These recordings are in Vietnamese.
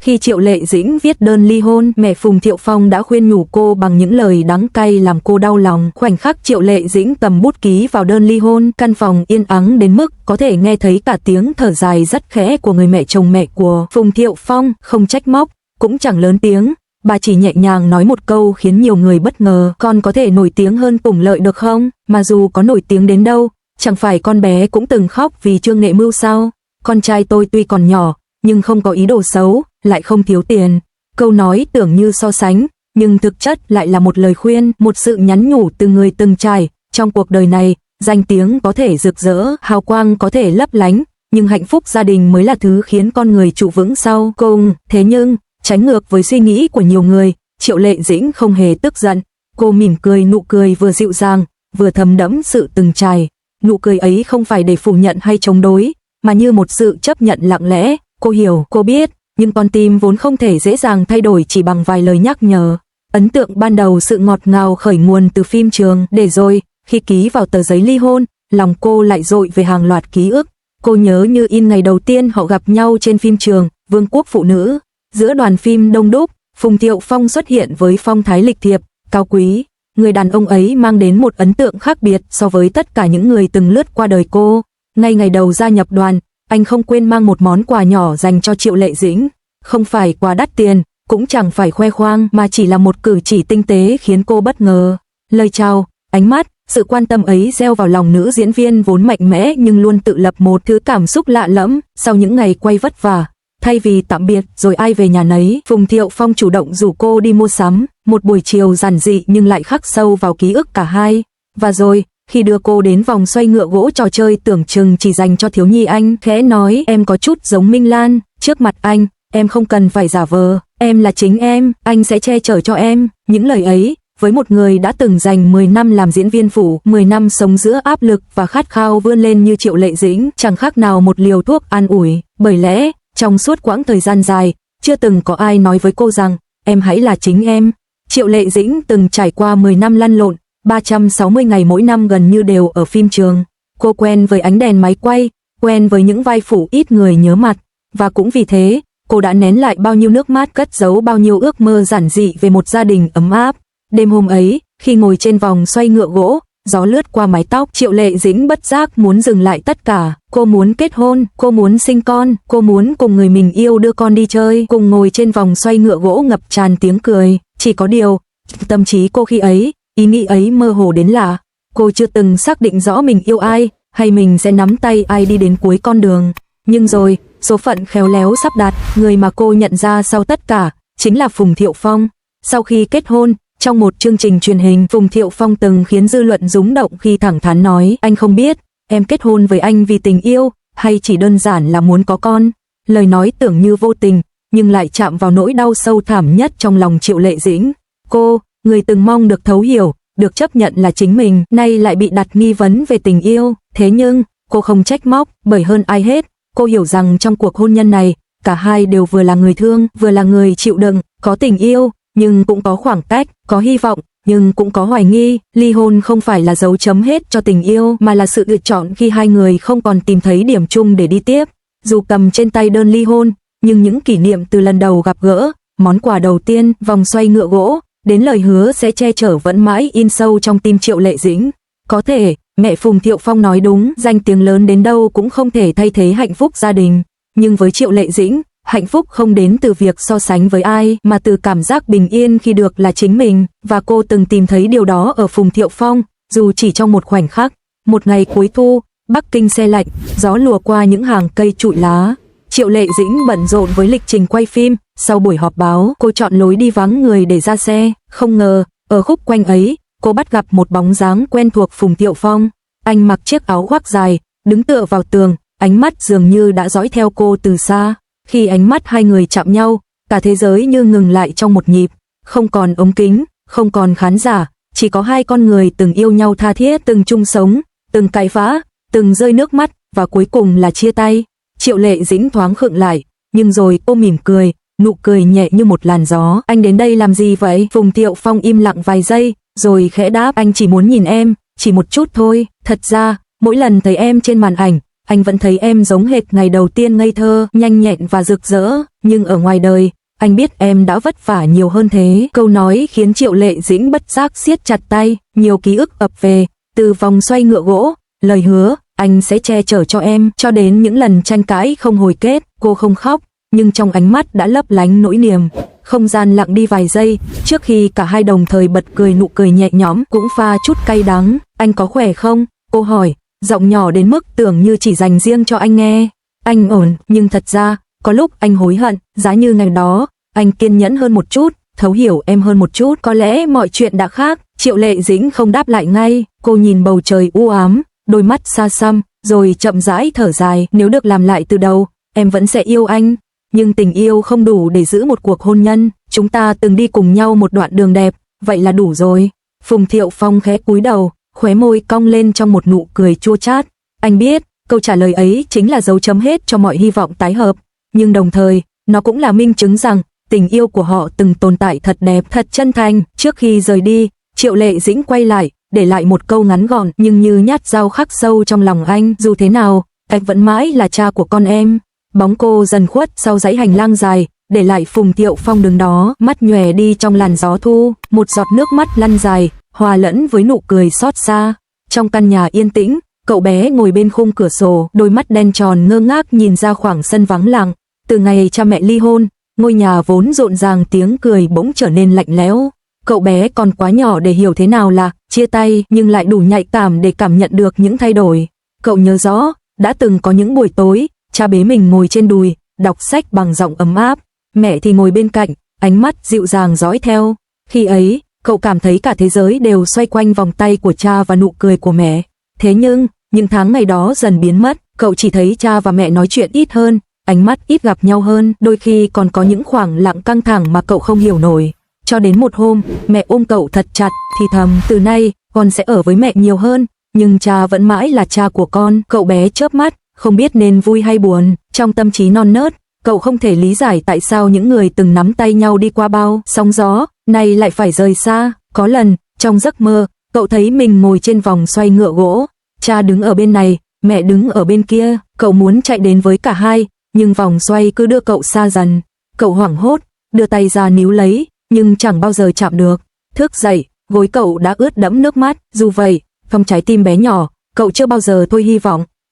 Khi Triệu Lệ Dĩnh viết đơn ly hôn, mẹ Phùng Thiệu Phong đã khuyên nhủ cô bằng những lời đắng cay làm cô đau lòng. Khoảnh khắc Triệu Lệ Dĩnh cầm bút ký vào đơn ly hôn, căn phòng yên ắng đến mức có thể nghe thấy cả tiếng thở dài rất khẽ của người mẹ chồng mẹ của Phùng Thiệu Phong, không trách móc, cũng chẳng lớn tiếng. Bà chỉ nhẹ nhàng nói một câu khiến nhiều người bất ngờ: con có thể nổi tiếng hơn Phùng Lợi được không? Mà dù có nổi tiếng đến đâu, chẳng phải con bé cũng từng khóc vì Trương Nghệ Mưu sao? Con trai tôi tuy còn nhỏ, nhưng không có ý đồ xấu, lại không thiếu tiền. Câu nói tưởng như so sánh, nhưng thực chất lại là một lời khuyên, một sự nhắn nhủ từ người từng trải. Trong cuộc đời này, danh tiếng có thể rực rỡ, hào quang có thể lấp lánh, nhưng hạnh phúc gia đình mới là thứ khiến con người trụ vững sau cùng. Thế nhưng, trái ngược với suy nghĩ của nhiều người, Triệu Lệ Dĩnh không hề tức giận. Cô mỉm cười, nụ cười vừa dịu dàng, vừa thấm đẫm sự từng trải. Nụ cười ấy không phải để phủ nhận hay chống đối, mà như một sự chấp nhận lặng lẽ. Cô hiểu, cô biết, nhưng con tim vốn không thể dễ dàng thay đổi chỉ bằng vài lời nhắc nhở. Ấn tượng ban đầu, sự ngọt ngào khởi nguồn từ phim trường, để rồi, khi ký vào tờ giấy ly hôn, lòng cô lại dội về hàng loạt ký ức. Cô nhớ như in ngày đầu tiên họ gặp nhau trên phim trường, Vương quốc phụ nữ. Giữa đoàn phim đông đúc, Phùng Thiệu Phong xuất hiện với phong thái lịch thiệp, cao quý. Người đàn ông ấy mang đến một ấn tượng khác biệt so với tất cả những người từng lướt qua đời cô. Ngay ngày đầu gia nhập đoàn, anh không quên mang một món quà nhỏ dành cho Triệu Lệ Dĩnh. Không phải quà đắt tiền, cũng chẳng phải khoe khoang, mà chỉ là một cử chỉ tinh tế khiến cô bất ngờ. Lời chào, ánh mắt, sự quan tâm ấy gieo vào lòng nữ diễn viên vốn mạnh mẽ nhưng luôn tự lập một thứ cảm xúc lạ lẫm. Sau những ngày quay vất vả, thay vì tạm biệt rồi ai về nhà nấy, Phùng Thiệu Phong chủ động rủ cô đi mua sắm, một buổi chiều giản dị nhưng lại khắc sâu vào ký ức cả hai. Và rồi, khi đưa cô đến vòng xoay ngựa gỗ, trò chơi tưởng chừng chỉ dành cho thiếu nhi, anh khẽ nói: em có chút giống Minh Lan, trước mặt anh, em không cần phải giả vờ, em là chính em, anh sẽ che chở cho em. Những lời ấy, với một người đã từng dành 10 năm làm diễn viên phụ, 10 năm sống giữa áp lực và khát khao vươn lên như Triệu Lệ Dĩnh, chẳng khác nào một liều thuốc an ủi. Bởi lẽ, trong suốt quãng thời gian dài, chưa từng có ai nói với cô rằng, em hãy là chính em. Triệu Lệ Dĩnh từng trải qua 10 năm lăn lộn, 360 ngày mỗi năm gần như đều ở phim trường. Cô quen với ánh đèn máy quay, quen với những vai phụ ít người nhớ mặt, và cũng vì thế, cô đã nén lại bao nhiêu nước mắt, cất giấu bao nhiêu ước mơ giản dị về một gia đình ấm áp. Đêm hôm ấy, khi ngồi trên vòng xoay ngựa gỗ, gió lướt qua mái tóc, Triệu Lệ Dĩnh bất giác muốn dừng lại tất cả. Cô muốn kết hôn, cô muốn sinh con, cô muốn cùng người mình yêu đưa con đi chơi, cùng ngồi trên vòng xoay ngựa gỗ ngập tràn tiếng cười. Chỉ có điều, tâm trí cô khi ấy, ý nghĩ ấy mơ hồ đến lạ. Cô chưa từng xác định rõ mình yêu ai, hay mình sẽ nắm tay ai đi đến cuối con đường. Nhưng rồi, số phận khéo léo sắp đặt, người mà cô nhận ra sau tất cả, chính là Phùng Thiệu Phong. Sau khi kết hôn, trong một chương trình truyền hình, Phùng Thiệu Phong từng khiến dư luận rúng động khi thẳng thắn nói: anh không biết, em kết hôn với anh vì tình yêu, hay chỉ đơn giản là muốn có con. Lời nói tưởng như vô tình, nhưng lại chạm vào nỗi đau sâu thẳm nhất trong lòng Triệu Lệ Dĩnh. Cô, người từng mong được thấu hiểu, được chấp nhận là chính mình, nay lại bị đặt nghi vấn về tình yêu. Thế nhưng, cô không trách móc, bởi hơn ai hết, cô hiểu rằng trong cuộc hôn nhân này, cả hai đều vừa là người thương, vừa là người chịu đựng, có tình yêu, nhưng cũng có khoảng cách, có hy vọng, nhưng cũng có hoài nghi. Ly hôn không phải là dấu chấm hết cho tình yêu, mà là sự lựa chọn khi hai người không còn tìm thấy điểm chung để đi tiếp. Dù cầm trên tay đơn ly hôn, nhưng những kỷ niệm từ lần đầu gặp gỡ, món quà đầu tiên, vòng xoay ngựa gỗ, đến lời hứa sẽ che chở vẫn mãi in sâu trong tim Triệu Lệ Dĩnh. Có thể, mẹ Phùng Thiệu Phong nói đúng, danh tiếng lớn đến đâu cũng không thể thay thế hạnh phúc gia đình. Nhưng với Triệu Lệ Dĩnh, hạnh phúc không đến từ việc so sánh với ai, mà từ cảm giác bình yên khi được là chính mình, và cô từng tìm thấy điều đó ở Phùng Thiệu Phong, dù chỉ trong một khoảnh khắc. Một ngày cuối thu, Bắc Kinh se lạnh, gió lùa qua những hàng cây trụi lá. Triệu Lệ Dĩnh bận rộn với lịch trình quay phim, sau buổi họp báo, cô chọn lối đi vắng người để ra xe. Không ngờ, ở khúc quanh ấy, cô bắt gặp một bóng dáng quen thuộc, Phùng Thiệu Phong. Anh mặc chiếc áo khoác dài, đứng tựa vào tường, ánh mắt dường như đã dõi theo cô từ xa. Khi ánh mắt hai người chạm nhau, cả thế giới như ngừng lại trong một nhịp. Không còn ống kính, không còn khán giả, chỉ có hai con người từng yêu nhau tha thiết, từng chung sống, từng cãi vã, từng rơi nước mắt, và cuối cùng là chia tay. Triệu Lệ Dĩnh thoáng khựng lại, nhưng rồi cô mỉm cười, nụ cười nhẹ như một làn gió. Anh đến đây làm gì vậy? Phùng Thiệu Phong im lặng vài giây, rồi khẽ đáp: anh chỉ muốn nhìn em, chỉ một chút thôi. Thật ra, mỗi lần thấy em trên màn ảnh, anh vẫn thấy em giống hệt ngày đầu tiên, ngây thơ, nhanh nhẹn và rực rỡ. nhưng ở ngoài đời, anh biết em đã vất vả nhiều hơn thế. Câu nói khiến Triệu Lệ Dĩnh bất giác siết chặt tay, nhiều ký ức ập về, từ vòng xoay ngựa gỗ, lời hứa, anh sẽ che chở cho em, cho đến những lần tranh cãi không hồi kết, cô không khóc, nhưng trong ánh mắt đã lấp lánh nỗi niềm. Không gian lặng đi vài giây, trước khi cả hai đồng thời bật cười, nụ cười nhẹ nhõm cũng pha chút cay đắng. Anh có khỏe không? Cô hỏi, giọng nhỏ đến mức tưởng như chỉ dành riêng cho anh nghe. Anh ổn, nhưng thật ra, có lúc anh hối hận, giá như ngày đó, anh kiên nhẫn hơn một chút, thấu hiểu em hơn một chút, có lẽ mọi chuyện đã khác. Triệu Lệ Dĩnh không đáp lại ngay, cô nhìn bầu trời u ám, đôi mắt xa xăm, rồi chậm rãi thở dài, nếu được làm lại từ đầu, em vẫn sẽ yêu anh. Nhưng tình yêu không đủ để giữ một cuộc hôn nhân, chúng ta từng đi cùng nhau một đoạn đường đẹp, vậy là đủ rồi. Phùng Thiệu Phong khẽ cúi đầu, khóe môi cong lên trong một nụ cười chua chát. Anh biết, câu trả lời ấy chính là dấu chấm hết cho mọi hy vọng tái hợp, nhưng đồng thời, nó cũng là minh chứng rằng tình yêu của họ từng tồn tại thật đẹp, thật chân thành. Trước khi rời đi, Triệu Lệ Dĩnh quay lại, để lại một câu ngắn gọn nhưng như nhát dao khắc sâu trong lòng anh. Dù thế nào, anh vẫn mãi là cha của con em. Bóng cô dần khuất sau dãy hành lang dài, để lại Phùng Thiệu Phong đứng đó, mắt nhòe đi trong làn gió thu, một giọt nước mắt lăn dài, hòa lẫn với nụ cười xót xa. Trong căn nhà yên tĩnh, cậu bé ngồi bên khung cửa sổ, đôi mắt đen tròn ngơ ngác nhìn ra khoảng sân vắng lặng. Từ ngày cha mẹ ly hôn, ngôi nhà vốn rộn ràng tiếng cười bỗng trở nên lạnh lẽo. Cậu bé còn quá nhỏ để hiểu thế nào là chia tay, nhưng lại đủ nhạy cảm để cảm nhận được những thay đổi. Cậu nhớ rõ, đã từng có những buổi tối, cha bế mình ngồi trên đùi, đọc sách bằng giọng ấm áp, mẹ thì ngồi bên cạnh, ánh mắt dịu dàng dõi theo. Khi ấy, cậu cảm thấy cả thế giới đều xoay quanh vòng tay của cha và nụ cười của mẹ. Thế nhưng, những tháng ngày đó dần biến mất, cậu chỉ thấy cha và mẹ nói chuyện ít hơn, ánh mắt ít gặp nhau hơn, đôi khi còn có những khoảng lặng căng thẳng mà cậu không hiểu nổi. Cho đến một hôm, mẹ ôm cậu thật chặt, thì thầm, từ nay, con sẽ ở với mẹ nhiều hơn, nhưng cha vẫn mãi là cha của con. Cậu bé chớp mắt, không biết nên vui hay buồn, trong tâm trí non nớt, cậu không thể lý giải tại sao những người từng nắm tay nhau đi qua bao sóng gió, nay lại phải rời xa. Có lần, trong giấc mơ, cậu thấy mình ngồi trên vòng xoay ngựa gỗ, cha đứng ở bên này, mẹ đứng ở bên kia, cậu muốn chạy đến với cả hai, nhưng vòng xoay cứ đưa cậu xa dần. Cậu hoảng hốt, đưa tay ra níu lấy, nhưng chẳng bao giờ chạm được. Thức dậy, gối cậu đã ướt đẫm nước mắt. Dù vậy, trong trái tim bé nhỏ, cậu chưa bao giờ thôi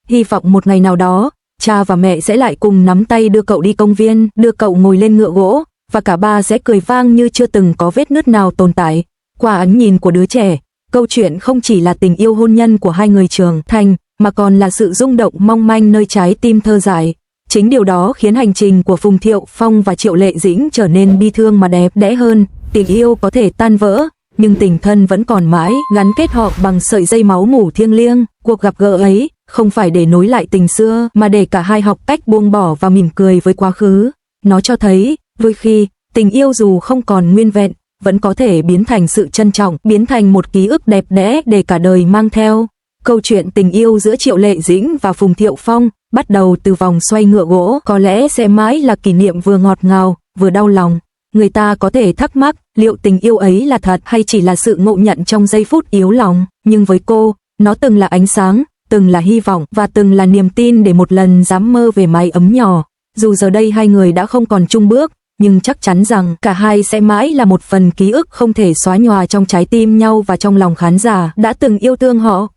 hy vọng một ngày nào đó, cha và mẹ sẽ lại cùng nắm tay đưa cậu đi công viên, đưa cậu ngồi lên ngựa gỗ, và cả ba sẽ cười vang như chưa từng có vết nứt nào tồn tại. Qua ánh nhìn của đứa trẻ, câu chuyện không chỉ là tình yêu hôn nhân của hai người trưởng thành, mà còn là sự rung động mong manh nơi trái tim thơ dại. Chính điều đó khiến hành trình của Phùng Thiệu Phong và Triệu Lệ Dĩnh trở nên bi thương mà đẹp đẽ hơn. Tình yêu có thể tan vỡ, nhưng tình thân vẫn còn mãi, gắn kết họ bằng sợi dây máu mủ thiêng liêng. Cuộc gặp gỡ ấy không phải để nối lại tình xưa, mà để cả hai học cách buông bỏ và mỉm cười với quá khứ. Nó cho thấy, đôi khi, tình yêu dù không còn nguyên vẹn, vẫn có thể biến thành sự trân trọng, biến thành một ký ức đẹp đẽ để cả đời mang theo. Câu chuyện tình yêu giữa Triệu Lệ Dĩnh và Phùng Thiệu Phong bắt đầu từ vòng xoay ngựa gỗ, có lẽ sẽ mãi là kỷ niệm vừa ngọt ngào, vừa đau lòng. Người ta có thể thắc mắc liệu tình yêu ấy là thật hay chỉ là sự ngộ nhận trong giây phút yếu lòng, nhưng với cô, nó từng là ánh sáng, từng là hy vọng và từng là niềm tin để một lần dám mơ về mái ấm nhỏ. Dù giờ đây hai người đã không còn chung bước, nhưng chắc chắn rằng cả hai sẽ mãi là một phần ký ức không thể xóa nhòa trong trái tim nhau và trong lòng khán giả đã từng yêu thương họ.